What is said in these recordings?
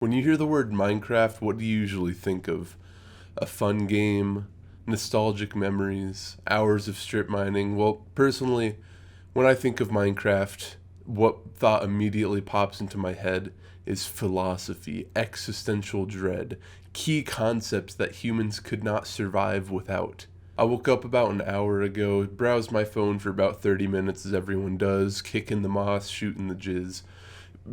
When you hear the word Minecraft, what do you usually think of? A fun game, nostalgic memories, hours of strip mining? Well, personally, when I think of Minecraft, what thought immediately pops into my head is philosophy, existential dread, key concepts that humans could not survive without. I woke up about an hour ago, browsed my phone for about 30 minutes as everyone does, kicking the moss, shooting the jizz.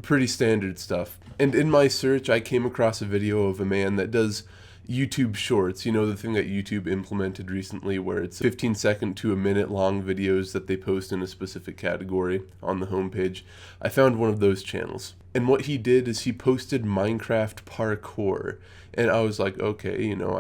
Pretty standard stuff. And in my search, I came across a video of a man that does YouTube shorts, you know, the thing that YouTube implemented recently where it's 15-second to a minute long videos that they post in a specific category on the homepage. I found one of those channels. And what he did is he posted Minecraft parkour. And I was like, okay, you know,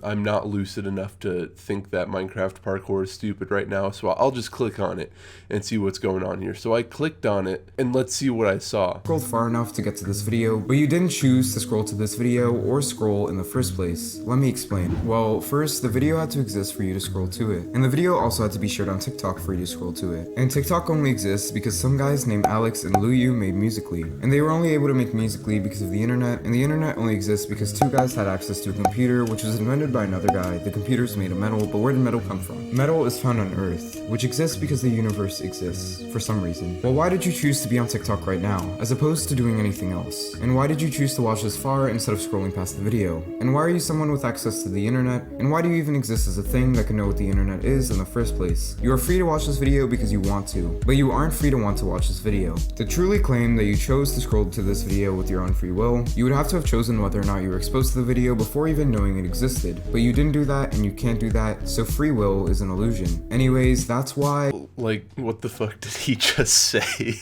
I'm not lucid enough to think that Minecraft parkour is stupid right now, so I'll just click on it and see what's going on here. So I clicked on it, and let's see what I saw. Scrolled far enough to get to this video, but you didn't choose to scroll to this video or scroll in the first place. Let me explain. Well, first, the video had to exist for you to scroll to it, and the video also had to be shared on TikTok for you to scroll to it. And TikTok only exists because some guys named Alex and Luyu made Musical.ly, and they were only able to make Musical.ly because of the internet, and the internet only exists because two guys had access to a computer, which was invented by another guy. The computer's made of metal, but where did metal come from? Metal is found on Earth, which exists because the universe exists, for some reason. Well, why did you choose to be on TikTok right now, as opposed to doing anything else? And why did you choose to watch this far instead of scrolling past the video? And why are you someone with access to the internet? And why do you even exist as a thing that can know what the internet is in the first place? You are free to watch this video because you want to, but you aren't free to want to watch this video. To truly claim that you chose to scroll to this video with your own free will, you would have to have chosen whether or not you were exposed to the video before even knowing it existed. But you didn't do that, and you can't do that, so free will is an illusion. Anyways, that's why... Like, what the fuck did he just say?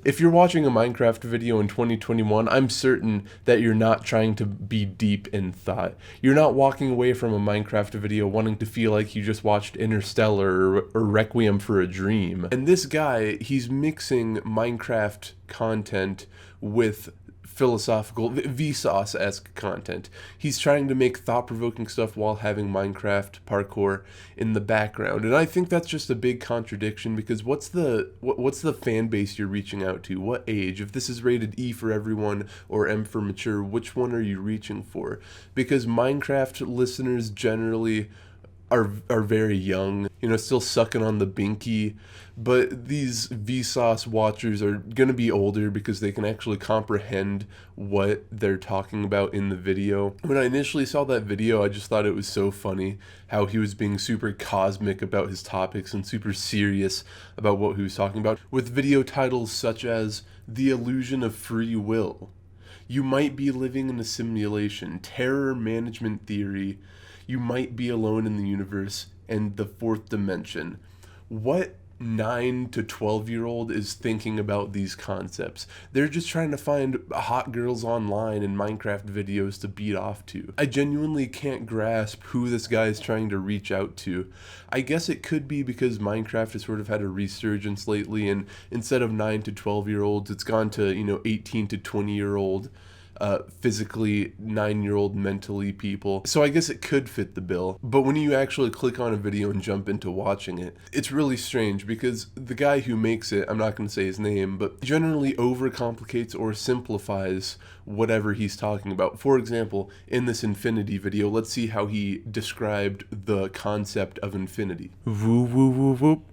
If you're watching a Minecraft video in 2021, I'm certain that you're not trying to be deep in thought. You're not walking away from a Minecraft video wanting to feel like you just watched Interstellar or Requiem for a Dream. And this guy, he's mixing Minecraft content with philosophical, Vsauce-esque content. He's trying to make thought-provoking stuff while having Minecraft parkour in the background. And I think that's just a big contradiction, because what's the fan base you're reaching out to? What age? If this is rated E for everyone or M for mature, which one are you reaching for? Because Minecraft listeners generally are very young, you know, still sucking on the binky, but these Vsauce watchers are going to be older because they can actually comprehend what they're talking about in the video. When I initially saw that video, I just thought it was so funny how he was being super cosmic about his topics and super serious about what he was talking about, with video titles such as "The Illusion of Free Will," "You Might Be Living in a Simulation," "Terror Management Theory," "You Might Be Alone in the Universe," and "The Fourth Dimension." What 9 to 12-year-old is thinking about these concepts? They're just trying to find hot girls online in Minecraft videos to beat off to. I genuinely can't grasp who this guy is trying to reach out to. I guess it could be because Minecraft has sort of had a resurgence lately, and instead of 9 to 12-year-olds, it's gone to, you know, 18 to 20-year-old physically 9-year-old mentally people. So I guess it could fit the bill. But when you actually click on a video and jump into watching it, it's really strange because the guy who makes it, I'm not going to say his name, but generally overcomplicates or simplifies whatever he's talking about. For example, in this infinity video, let's see how he described the concept of infinity. Woo woo woo whoop.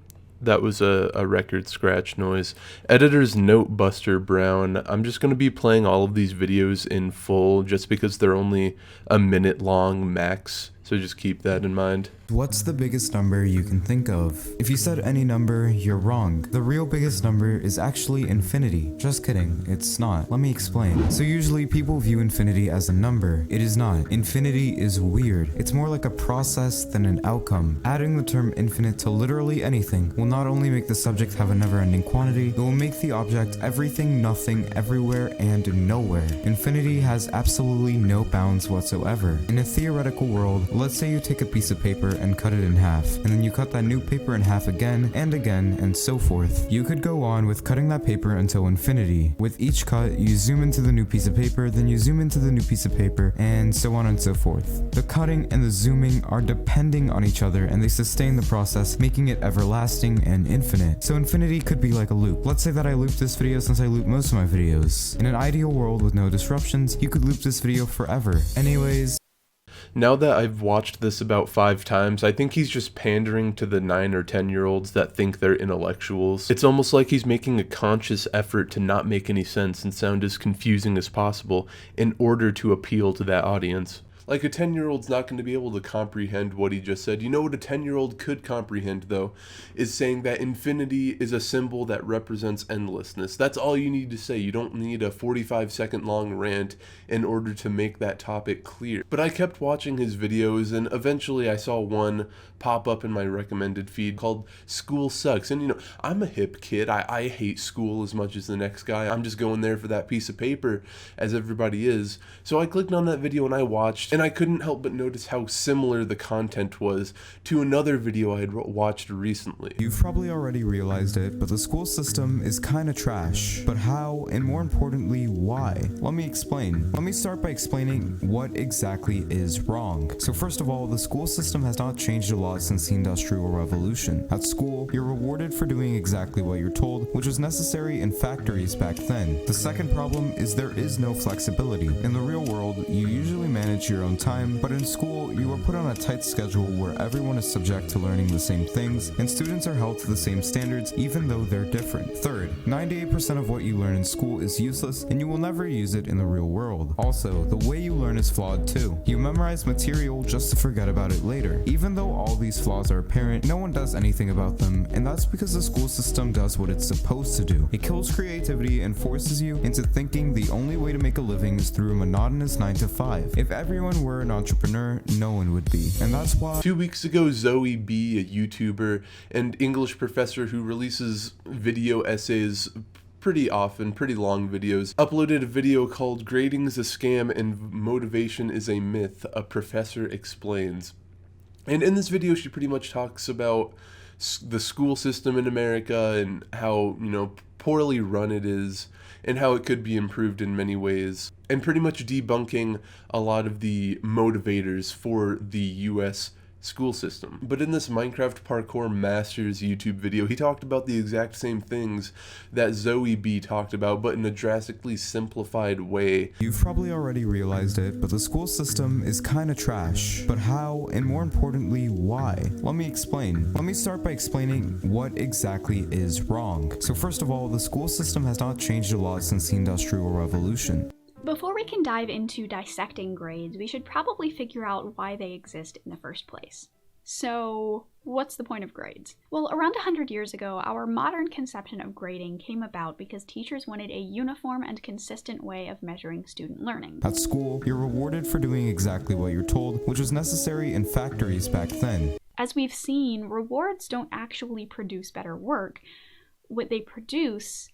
That was a record scratch noise. Editor's note, Buster Brown. I'm just going to be playing all of these videos in full just because they're only a minute long max. So just keep that in mind. What's the biggest number you can think of? If you said any number, you're wrong. The real biggest number is actually infinity. Just kidding, it's not. Let me explain. So usually people view infinity as a number. It is not. Infinity is weird. It's more like a process than an outcome. Adding the term infinite to literally anything will not only make the subject have a never-ending quantity, it will make the object everything, nothing, everywhere, and nowhere. Infinity has absolutely no bounds whatsoever. In a theoretical world, Let's say you take a piece of paper and cut it in half, and then you cut that new paper in half again, and so forth. You could go on with cutting that paper until infinity. With each cut, you zoom into the new piece of paper, then you zoom into the new piece of paper, and so on and so forth. The cutting and the zooming are depending on each other, and they sustain the process, making it everlasting and infinite. So infinity could be like a loop. Let's say that I loop this video since I loop most of my videos. In an ideal world with no disruptions, you could loop this video forever. Anyways, now that I've watched this about 5 times, I think he's just pandering to the 9 or 10-year-olds that think they're intellectuals. It's almost like he's making a conscious effort to not make any sense and sound as confusing as possible in order to appeal to that audience. Like, a 10-year-old's not going to be able to comprehend what he just said. You know what a 10-year-old could comprehend, though, is saying that infinity is a symbol that represents endlessness. That's all you need to say. You don't need a 45-second long rant in order to make that topic clear. But I kept watching his videos, and eventually I saw one pop up in my recommended feed called School Sucks. And, you know, I'm a hip kid. I hate school as much as the next guy. I'm just going there for that piece of paper, as everybody is. So I clicked on that video and I watched, and I couldn't help but notice how similar the content was to another video I had watched recently. You've probably already realized it, but the school system is kinda trash. But how, and more importantly, why? Let me explain. Let me start by explaining what exactly is wrong. So first of all, the school system has not changed a lot since the Industrial Revolution. At school, you're rewarded for doing exactly what you're told, which was necessary in factories back then. The second problem is there is no flexibility. In the real world, you usually manage your own time, but in school, you are put on a tight schedule where everyone is subject to learning the same things, and students are held to the same standards even though they're different. Third, 98% of what you learn in school is useless, and you will never use it in the real world. Also, the way you learn is flawed too. You memorize material just to forget about it later. Even though all these flaws are apparent, no one does anything about them, and that's because the school system does what it's supposed to do. It kills creativity and forces you into thinking the only way to make a living is through a monotonous 9 to 5. If everyone were an entrepreneur, no one would be. And that's why 2 weeks ago, Zoe B, a YouTuber and English professor who releases video essays pretty often, pretty long videos, uploaded a video called "Grading's a Scam and Motivation is a Myth, a Professor Explains." And in this video, she pretty much talks about the school system in America and how, you know, poorly run it is and how it could be improved in many ways, and pretty much debunking a lot of the motivators for the US school system. But in this Minecraft Parkour Masters YouTube video, he talked about the exact same things that Zoe B talked about, but in a drastically simplified way. You've probably already realized it, but the school system is kinda trash. But how, and more importantly, why? Let me explain. Let me start by explaining what exactly is wrong. So first of all, the school system has not changed a lot since the Industrial Revolution. Before we can dive into dissecting grades, we should probably figure out why they exist in the first place. So, what's the point of grades? Well, around 100 years ago, our modern conception of grading came about because teachers wanted a uniform and consistent way of measuring student learning. At school, you're rewarded for doing exactly what you're told, which was necessary in factories back then. As we've seen, rewards don't actually produce better work. What they produce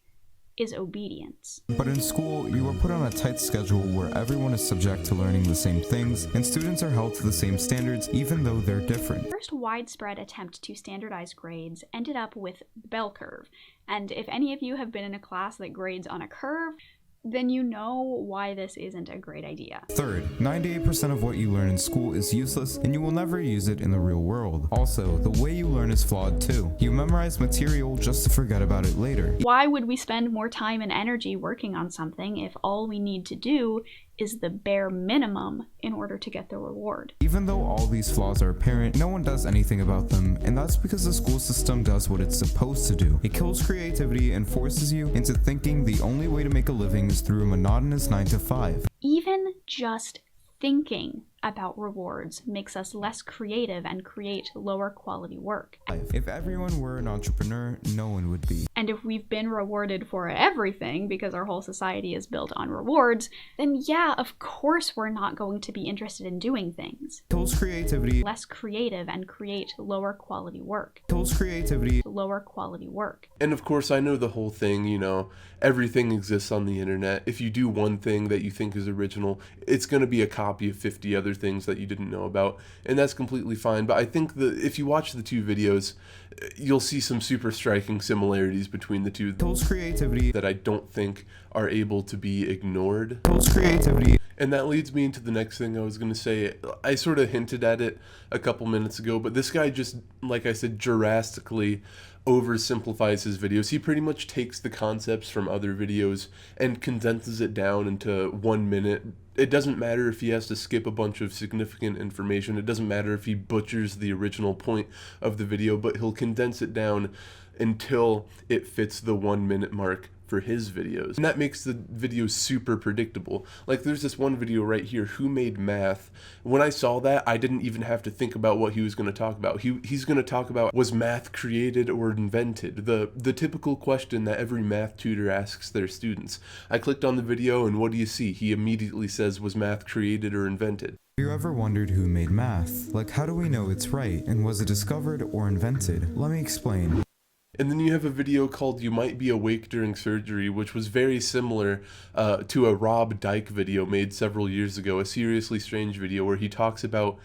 is obedience. But in school, you are put on a tight schedule where everyone is subject to learning the same things, and students are held to the same standards even though they're different. The first widespread attempt to standardize grades ended up with the bell curve, and if any of you have been in a class that grades on a curve, then you know why this isn't a great idea. Third, 98% of what you learn in school is useless, and you will never use it in the real world. Also, the way you learn is flawed too. You memorize material just to forget about it later. Why would we spend more time and energy working on something if all we need to do is the bare minimum in order to get the reward? Even though all these flaws are apparent, no one does anything about them, and that's because the school system does what it's supposed to do. It kills creativity and forces you into thinking the only way to make a living is through a monotonous 9 to 5. Even just thinking about rewards makes us less creative and create lower quality work. If everyone were an entrepreneur, no one would be. And if we've been rewarded for everything because our whole society is built on rewards, then yeah, of course we're not going to be interested in doing things. Kills creativity. Less creative and create lower quality work. Kills creativity. Lower quality work. And of course, I know the whole thing, you know, everything exists on the internet. If you do one thing that you think is original, it's going to be a copy of 50 other things that you didn't know about. And that's completely fine. But I think that if you watch the two videos, you'll see some super striking similarities between the two Kills creativity. that I don't think are able to be ignored. Kills creativity. And that leads me into the next thing I was going to say. I sort of hinted at it a couple minutes ago, but this guy just, like I said, drastically oversimplifies his videos. He pretty much takes the concepts from other videos and condenses it down into 1 minute. It doesn't matter if he has to skip a bunch of significant information. It doesn't matter if he butchers the original point of the video, but he'll condense it down until it fits the 1 minute mark for his videos. And that makes the videos super predictable. Like there's this one video right here, Who Made Math? When I saw that, I didn't even have to think about what he was going to talk about. He's going to talk about, was math created or invented? The typical question that every math tutor asks their students. I clicked on the video and what do you see? He immediately says, was math created or invented? Have you ever wondered who made math? Like, how do we know it's right? And was it discovered or invented? Let me explain. And then you have a video called You Might Be Awake During Surgery, which was very similar to a Rob Dyke video made several years ago, a seriously strange video where he talks about,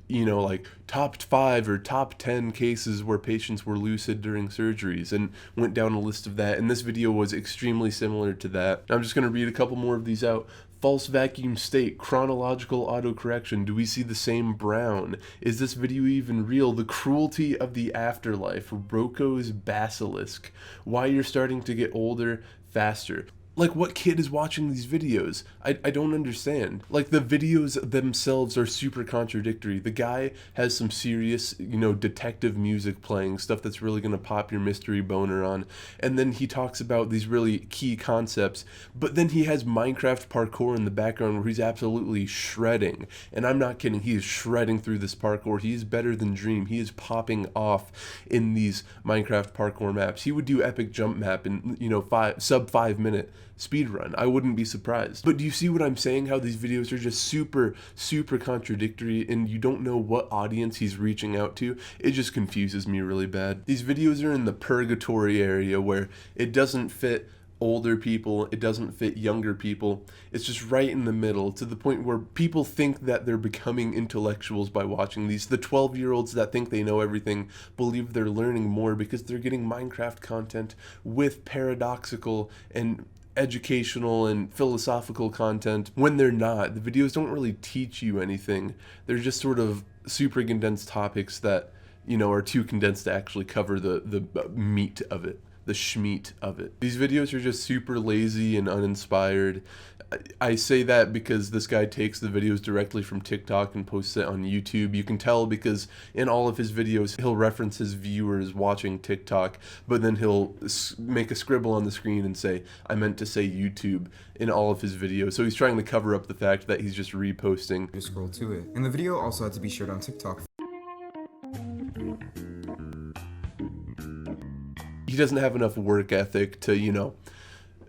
you know, like top 5 or top 10 cases where patients were lucid during surgeries and went down a list of that. And this video was extremely similar to that. I'm just going to read a couple more of these out. False vacuum state, chronological autocorrection, do we see the same brown? Is this video even real? The cruelty of the afterlife, Rocco's basilisk, why you're starting to get older faster. Like, what kid is watching these videos? I don't understand. Like, the videos themselves are super contradictory. The guy has some serious, you know, detective music playing, stuff that's really going to pop your mystery boner on. And then he talks about these really key concepts. But then he has Minecraft parkour in the background where he's absolutely shredding. And I'm not kidding. He is shredding through this parkour. He is better than Dream. He is popping off in these Minecraft parkour maps. He would do epic jump map in, you know, sub 5 minute speed run. I wouldn't be surprised. But do you see what I'm saying? How these videos are just super contradictory and you don't know what audience he's reaching out to? It just confuses me really bad. These videos are in the purgatory area where it doesn't fit older people, it doesn't fit younger people. It's just right in the middle, to the point where people think that they're becoming intellectuals by watching these. The 12-year-olds that think they know everything believe they're learning more because they're getting Minecraft content with paradoxical and educational and philosophical content when they're not. The videos don't really teach you anything. They're just sort of super condensed topics that, you know, are too condensed to actually cover the meat of it, the schmeat of it. These videos are just super lazy and uninspired. I say that because this guy takes the videos directly from TikTok and posts it on YouTube. You can tell because in all of his videos, he'll reference his viewers watching TikTok, but then he'll make a scribble on the screen and say, I meant to say YouTube, in all of his videos. So he's trying to cover up the fact that he's just reposting. Just scroll to it. And the video also had to be shared on TikTok. He doesn't have enough work ethic to, you know,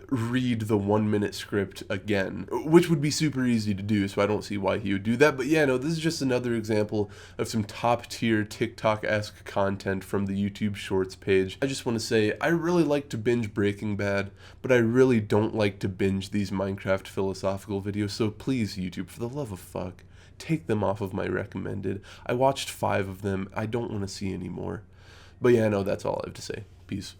read the 1 minute script again, which would be super easy to do, so I don't see why he would do that. But yeah, no, this is just another example of some top tier TikTok-esque content from the YouTube Shorts page. I just want to say, I really like to binge Breaking Bad, but I really don't like to binge these Minecraft philosophical videos, so please, YouTube, for the love of fuck, take them off of my recommended. I watched 5 of them, I don't want to see any more. But yeah, no, that's all I have to say. Peace.